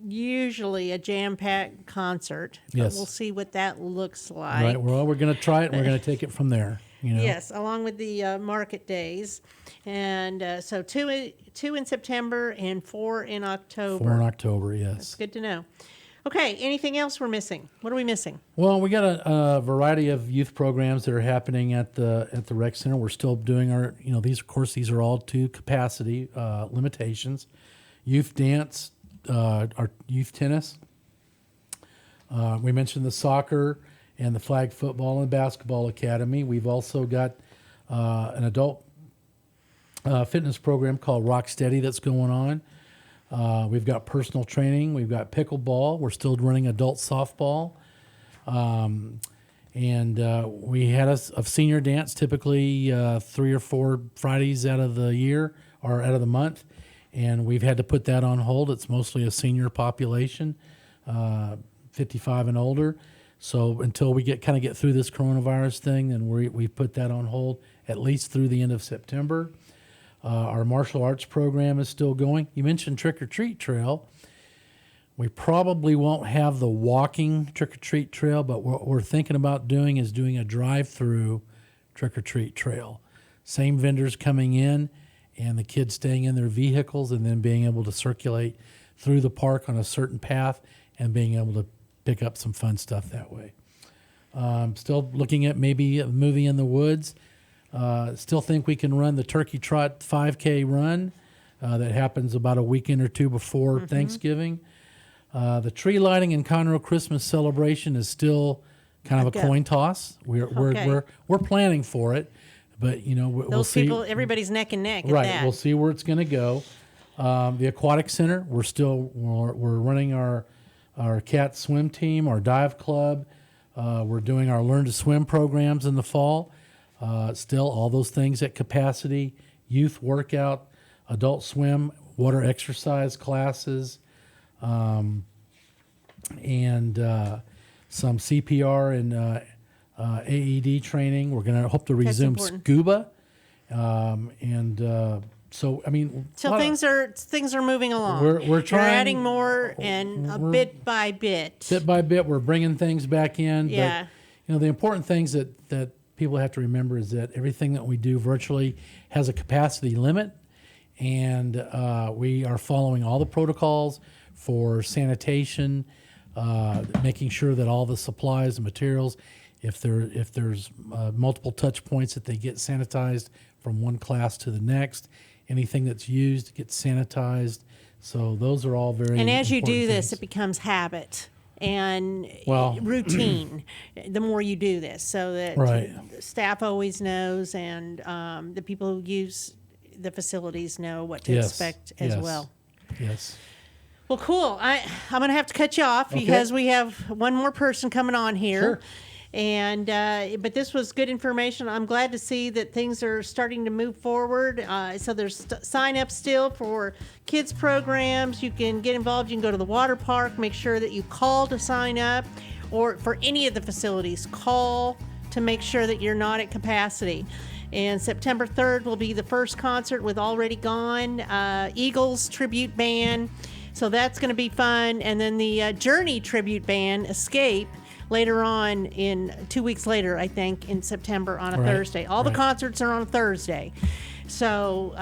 usually a jam-packed concert. Yes. We'll see what that looks like. Right. Well, we're going to try it, and we're going to take it from there. Yes, along with the market days. And so two in September and 4 in October. 4 in October, yes. That's good to know. Okay, anything else we're missing? What are we missing? Well, we got a variety of youth programs that are happening at the rec center. We're still doing our, these are all to capacity limitations. Youth dance, our youth tennis. We mentioned the soccer and the flag football and basketball academy. We've also got an adult fitness program called Rock Steady that's going on. We've got personal training. We've got pickleball. We're still running adult softball. And we had a senior dance, typically 3 or 4 Fridays out of the year or out of the month. And we've had to put that on hold. It's mostly a senior population, 55 and older. So until we get through this coronavirus thing, then we've put that on hold at least through the end of September. Our martial arts program is still going. You mentioned trick-or-treat trail. We probably won't have the walking trick-or-treat trail, but what we're thinking about doing is doing a drive-through trick-or-treat trail. Same vendors coming in and the kids staying in their vehicles and then being able to circulate through the park on a certain path and being able to pick up some fun stuff that way. Still looking at maybe a movie in the woods. Still think we can run the Turkey Trot 5K run that happens about a weekend or two before Thanksgiving. The tree lighting and Conroe Christmas celebration is still kind of a coin toss. We're planning for it, but we'll see. People, everybody's neck and neck. Right, at that. we'll see where it's going to go. The aquatic center, we're running our cat swim team, our dive club. We're doing our learn to swim programs in the fall. Still, all those things at capacity, youth workout, adult swim, water exercise classes, and some CPR and AED training. We're going to hope to resume scuba. So things are moving along. We're trying. We're adding more, and bit by bit. Bit by bit, we're bringing things back in. Yeah. But the important things that people have to remember is that everything that we do virtually has a capacity limit, and we are following all the protocols for sanitation, making sure that all the supplies and materials, if there's multiple touch points, that they get sanitized from one class to the next. Anything that's used gets sanitized. So those are all very. And as you do this, things. it becomes habit and routine. The more you do this, so that staff always knows, and the people who use the facilities know what to expect as well. Yes. Well, cool. I'm going to have to cut you off because we have one more person coming on here. Sure. And but this was good information. I'm glad to see that things are starting to move forward. So there's sign up still for kids programs. You can get involved. You can go to the water park. Make sure that you call to sign up, or for any of the facilities, call to make sure that you're not at capacity. And September 3rd will be the first concert with Already Gone, Eagles tribute band. So that's going to be fun. And then the Journey tribute band, Escape, later on in 2 weeks later, I think, in September on a Thursday. All the concerts are on Thursday. So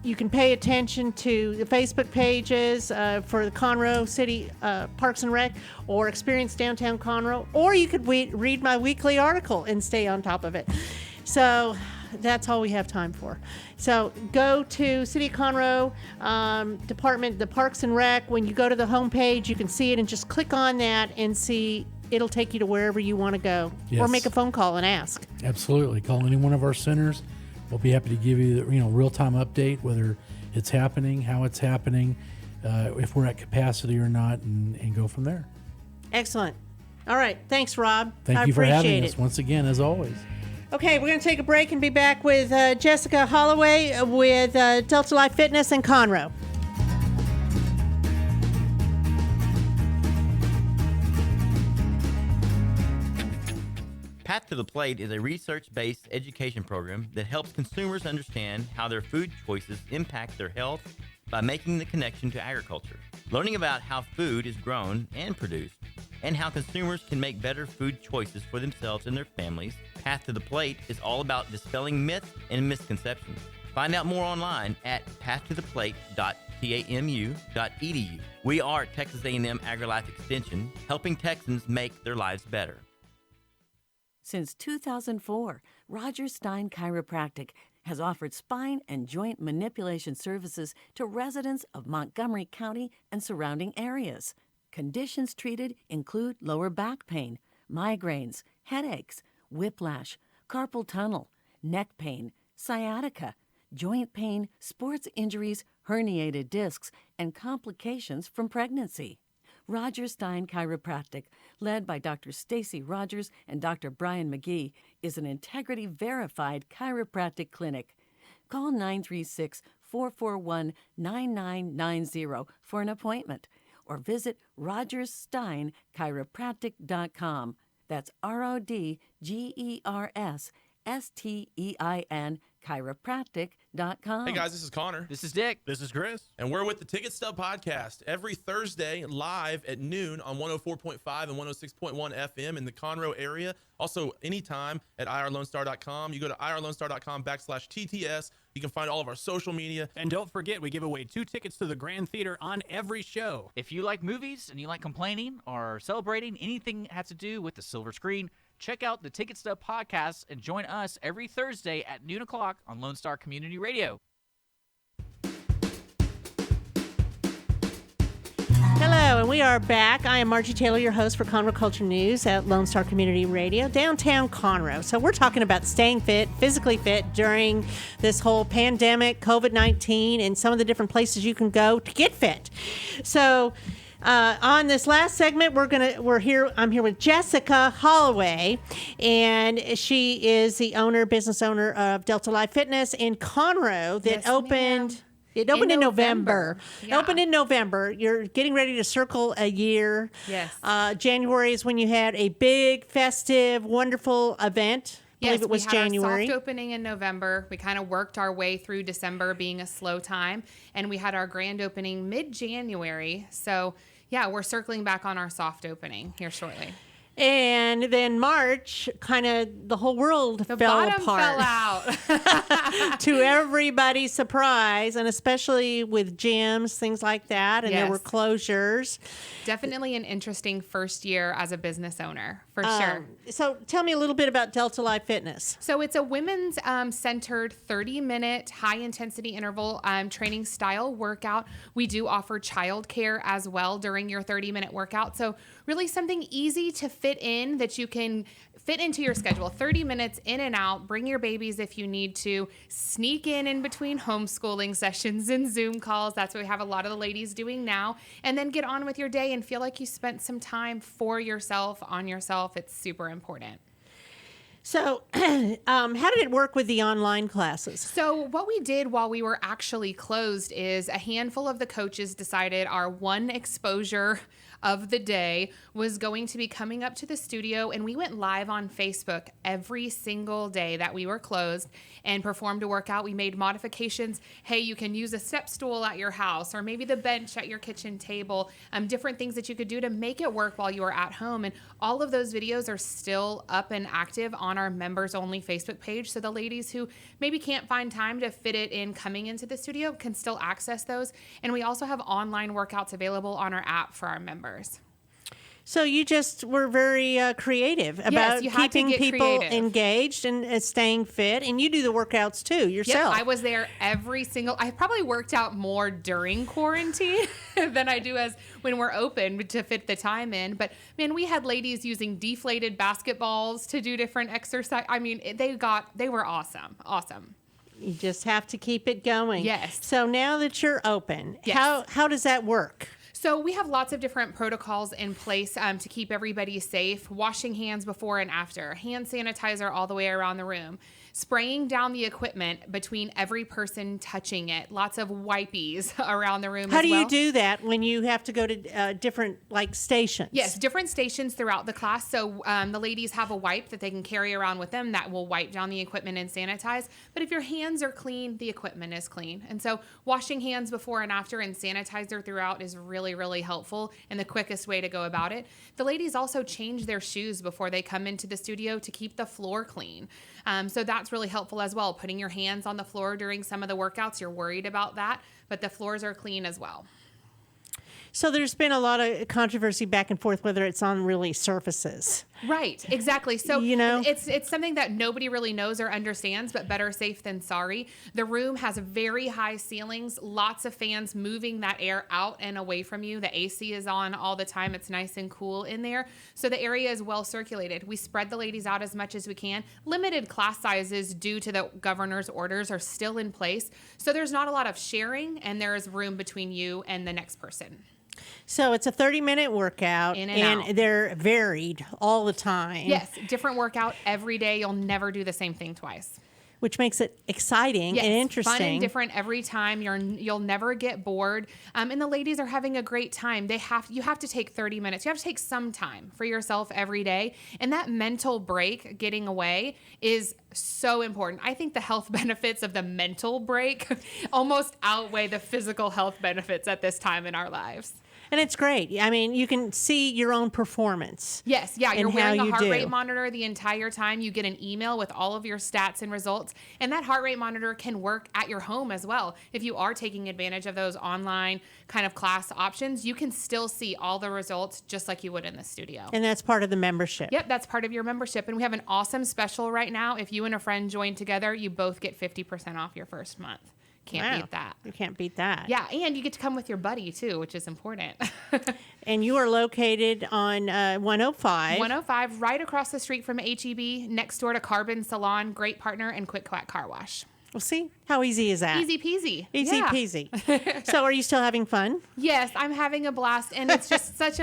you can pay attention to the Facebook pages for the Conroe City Parks and Rec or Experience Downtown Conroe, or you could read my weekly article and stay on top of it. So that's all we have time for. So go to City of Conroe Department, the Parks and Rec. When you go to the homepage, you can see it and just click on that and see. It'll take you to wherever you want to go, or make a phone call and ask. Absolutely. Call any one of our centers. We'll be happy to give you the real-time update, whether it's happening, how it's happening, if we're at capacity or not, and go from there. Excellent. All right. Thanks, Rob. Thank you for having us once again, as always. Okay, we're going to take a break and be back with Jessica Hollaway with Delta Life Fitness and Conroe. Path to the Plate is a research-based education program that helps consumers understand how their food choices impact their health by making the connection to agriculture. Learning about how food is grown and produced, and how consumers can make better food choices for themselves and their families, Path to the Plate is all about dispelling myths and misconceptions. Find out more online at pathtotheplate.tamu.edu. We are Texas A&M AgriLife Extension, helping Texans make their lives better. Since 2004, Stein Chiropractic has offered spine and joint manipulation services to residents of Montgomery County and surrounding areas. Conditions treated include lower back pain, migraines, headaches, whiplash, carpal tunnel, neck pain, sciatica, joint pain, sports injuries, herniated discs, and complications from pregnancy. Stein Chiropractic, led by Dr. Stacy Rogers and Dr. Brian McGee, is an integrity-verified chiropractic clinic. Call 936-441-9990 for an appointment, or visit RogersSteinChiropractic.com. That's RODGERSSTEIN chiropractic.com. Hey guys, this is Connor. This is Dick. This is Chris. And we're with the Ticket Stub Podcast every Thursday live at noon on 104.5 and 106.1 FM in the Conroe area. Also, anytime at irlonestar.com. You go to irlonestar.com/TTS. You can find all of our social media. And don't forget, we give away 2 tickets to the Grand Theater on every show. If you like movies and you like complaining or celebrating anything that has to do with the silver screen, check out the Ticket Stub Podcast and join us every Thursday at noon o'clock on Lone Star Community Radio. Hello, and we are back. I am Margie Taylor, your host for Conroe Culture News at Lone Star Community Radio, downtown Conroe. So we're talking about staying fit, physically fit during this whole pandemic, COVID-19, and some of the different places you can go to get fit. So on this last segment, I'm here with Jessica Hollaway, and she is the business owner of Delta Life Fitness in Conroe that opened. It opened in November. Yeah. It opened in November. You're getting ready to circle a year. Yes. January is when you had a big, festive, wonderful event. I believe it was January. We had our soft opening in November. We kind of worked our way through December being a slow time. And we had our grand opening mid-January. So, yeah, we're circling back on our soft opening here shortly. And then March, kind of the whole world fell apart. Fell out. To everybody's surprise, and especially with gyms, things like that. And there were closures. Definitely an interesting first year as a business owner, for sure. So tell me a little bit about Delta Life Fitness. So it's a women's centered 30-minute high-intensity interval training style workout. We do offer childcare as well during your 30-minute workout. So really something easy to fit in that you can fit into your schedule. 30 minutes in and out. Bring your babies if you need to. Sneak in between homeschooling sessions and Zoom calls. That's what we have a lot of the ladies doing now. And then get on with your day and feel like you spent some time for yourself, on yourself. It's super important. So how did it work with the online classes? So what we did while we were actually closed is a handful of the coaches decided our one exposure of the day was going to be coming up to the studio, and we went live on Facebook every single day that we were closed and performed a workout. We made modifications. Hey, you can use a step stool at your house, or maybe the bench at your kitchen table, different things that you could do to make it work while you are at home. And all of those videos are still up and active on our members only Facebook page. So the ladies who maybe can't find time to fit it in coming into the studio can still access those. And we also have online workouts available on our app for our members. So you just were very creative about keeping people engaged and staying fit, and you do the workouts too yourself. Yep, I was there I probably worked out more during quarantine than I do as when we're open to fit the time in. But man, we had ladies using deflated basketballs to do different exercise. I mean, they were awesome. Awesome. You just have to keep it going. Yes. So now that you're open, how does that work? So we have lots of different protocols in place to keep everybody safe. Washing hands before and after, hand sanitizer all the way around the room, spraying down the equipment between every person touching it, lots of wipies around the room. How do you do that when you have to go to different stations? Yes, different stations throughout the class. So the ladies have a wipe that they can carry around with them that will wipe down the equipment and sanitize. But if your hands are clean, the equipment is clean. And so washing hands before and after and sanitizer throughout is really, really helpful and the quickest way to go about it. The ladies also change their shoes before they come into the studio to keep the floor clean. So that's really helpful as well. Putting your hands on the floor during some of the workouts, you're worried about that, but the floors are clean as well. So there's been a lot of controversy back and forth whether it's on really surfaces. Right, exactly. So it's something that nobody really knows or understands, but better safe than sorry. The room has very high ceilings, lots of fans moving that air out and away from you. The AC is on all the time. It's nice and cool in there. So the area is well circulated. We spread the ladies out as much as we can. Limited class sizes due to the governor's orders are still in place. So there's not a lot of sharing, and there is room between you and the next person. So it's a 30-minute workout, and they're varied all the time. Yes, different workout every day. You'll never do the same thing twice. Which makes it exciting and interesting. Fun and different every time. You'll never get bored. And the ladies are having a great time. You have to take 30 minutes. You have to take some time for yourself every day. And that mental break, getting away, is so important. I think the health benefits of the mental break almost outweigh the physical health benefits at this time in our lives. And it's great. I mean, you can see your own performance. Yes, yeah. You're wearing a heart rate monitor the entire time. You get an email with all of your stats and results. And that heart rate monitor can work at your home as well. If you are taking advantage of those online kind of class options, you can still see all the results just like you would in the studio. And that's part of the membership. Yep, that's part of your membership. And we have an awesome special right now. If you and a friend join together, you both get 50% off your first month. Can't beat that. You can't beat that. Yeah, and you get to come with your buddy, too, which is important. And you are located on 105. 105, right across the street from HEB, next door to Carbon Salon, great partner, and Quick Quack Car Wash. Well, see, how easy is that? Easy peasy. Easy peasy. So are you still having fun? Yes, I'm having a blast. And it's just this,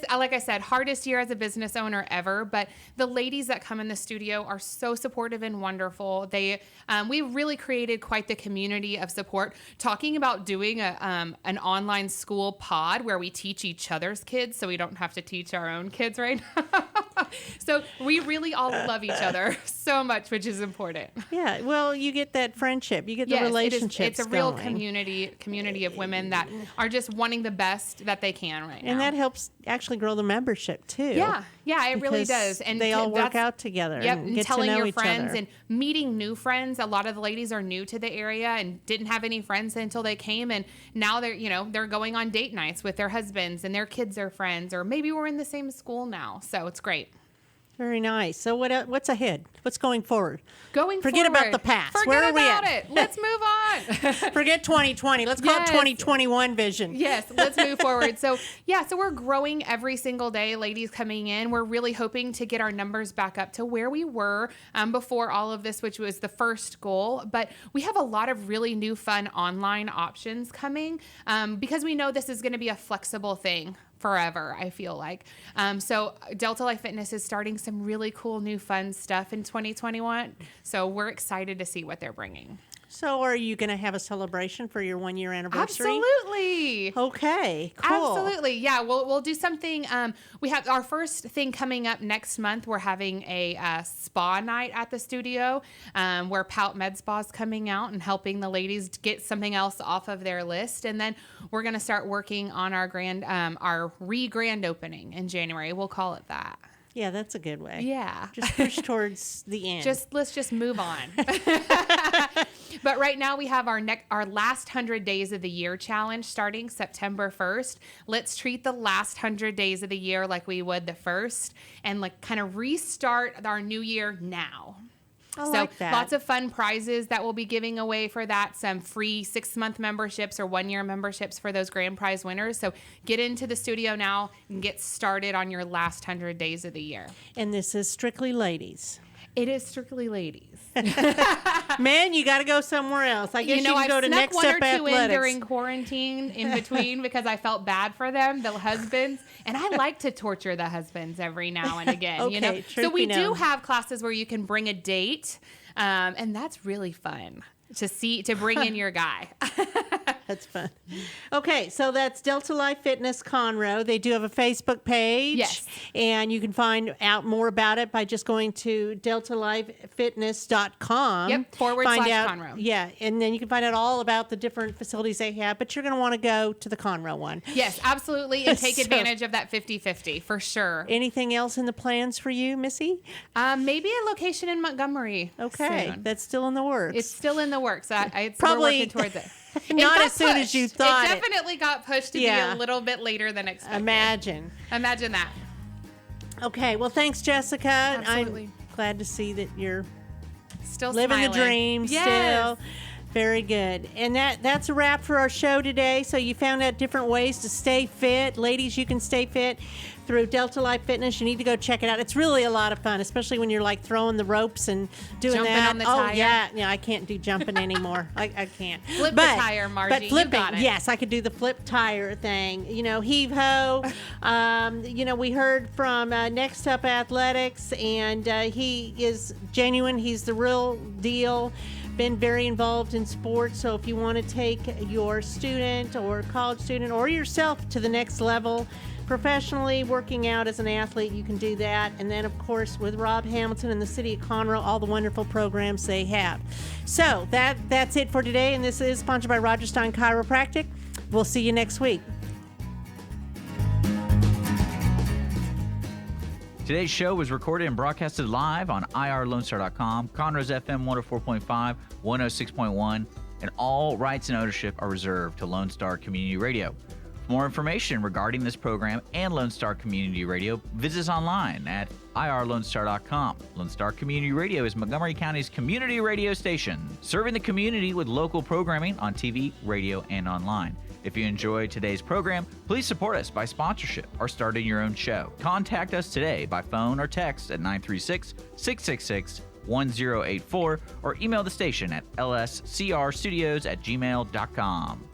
like I said, hardest year as a business owner ever. But the ladies that come in the studio are so supportive and wonderful. We really created quite the community of support. Talking about doing an online school pod where we teach each other's kids so we don't have to teach our own kids right now. So we really all love each other so much, which is important. Yeah, well, you get that friendship. You get the relationships. It's a real community of women that are just wanting the best that they can right now. And that helps actually grow the membership too. Yeah, it really does. And they all work out together. Yep, and get telling to know your each friends other. and meeting new friends. A lot of the ladies are new to the area and didn't have any friends until they came, and now they're going on date nights with their husbands and their kids are friends, or maybe we're in the same school now. So it's great. Very nice. So what's ahead? What's going forward? Forget about the past. Where are we at? It. Let's move on. Forget 2020. Let's call it 2021 vision. Yes, let's move forward. So we're growing every single day, ladies coming in. We're really hoping to get our numbers back up to where we were before all of this, which was the first goal. But we have a lot of really new fun online options coming because we know this is going to be a flexible thing forever, I feel like. So Delta Life Fitness is starting some really cool new fun stuff in 2021. So we're excited to see what they're bringing. So are you going to have a celebration for your 1-year anniversary? Absolutely. Okay, cool. Absolutely. Yeah, we'll do something. We have our first thing coming up next month. We're having a spa night at the studio where Pout Med Spa is coming out and helping the ladies get something else off of their list. And then we're going to start working on our grand opening in January. We'll call it that. Yeah, that's a good way. Yeah. Just push towards the end. Let's just move on. But right now we have our last 100 days of the year challenge starting September 1st. Let's treat the last 100 days of the year like we would the first and like kind of restart our new year now. I like that. Lots of fun prizes that we'll be giving away for that. Some free 6-month memberships or 1-year memberships for those grand prize winners. So get into the studio now and get started on your last 100 days of the year. And this is strictly ladies. It is strictly ladies. Man, you got to go somewhere else. I guess you can go to Next Up Athletics. I snuck one or two in during quarantine in between because I felt bad for them, the husbands. And I like to torture the husbands every now and again. Okay, So we do have classes where you can bring a date. And that's really fun to bring in your guy. That's fun. Okay, so that's Delta Life Fitness Conroe. They do have a Facebook page. Yes. And you can find out more about it by just going to deltalifefitness.com. Yep, / Conroe. Yeah, and then you can find out all about the different facilities they have, but you're going to want to go to the Conroe one. Yes, absolutely, and take advantage of that 50-50 for sure. Anything else in the plans for you, Missy? Maybe a location in Montgomery. Okay, soon. That's still in the works. It's still in the works. We're Probably working towards it. not as soon as you thought. It definitely got pushed to be a little bit later than expected. Imagine that. Okay, well, thanks, Jessica. Absolutely. I'm glad to see that you're still living smiling. the dream. Yes. Still. Very good. And that's a wrap for our show today. So you found out different ways to stay fit. Ladies, you can stay fit through Delta Life Fitness. You need to go check it out. It's really a lot of fun, especially when you're like throwing the ropes and doing jumping that. on the oh, tire. yeah, I can't do jumping anymore. I can't. Flip the tire, Margie. But flipping, you got it. yes, I could do the flip tire thing. Heave ho. We heard from Next Up Athletics, and he is genuine. He's the real deal. Been very involved in sports, so if you want to take your student or college student or yourself to the next level professionally, working out as an athlete, you can do that. And then, of course, with Rob Hamilton and the city of Conroe, all the wonderful programs they have. So that's it for today, and this is sponsored by Roger Stein Chiropractic. We'll see you next week. Today's show was recorded and broadcasted live on irlonestar.com, Conroe's FM 104.5, 106.1, and all rights and ownership are reserved to Lone Star Community Radio. For more information regarding this program and Lone Star Community Radio, visit us online at irlonestar.com. Lone Star Community Radio is Montgomery County's community radio station, serving the community with local programming on TV, radio, and online. If you enjoyed today's program, please support us by sponsorship or starting your own show. Contact us today by phone or text at 936-666-1084 or email the station at lscrstudios@gmail.com.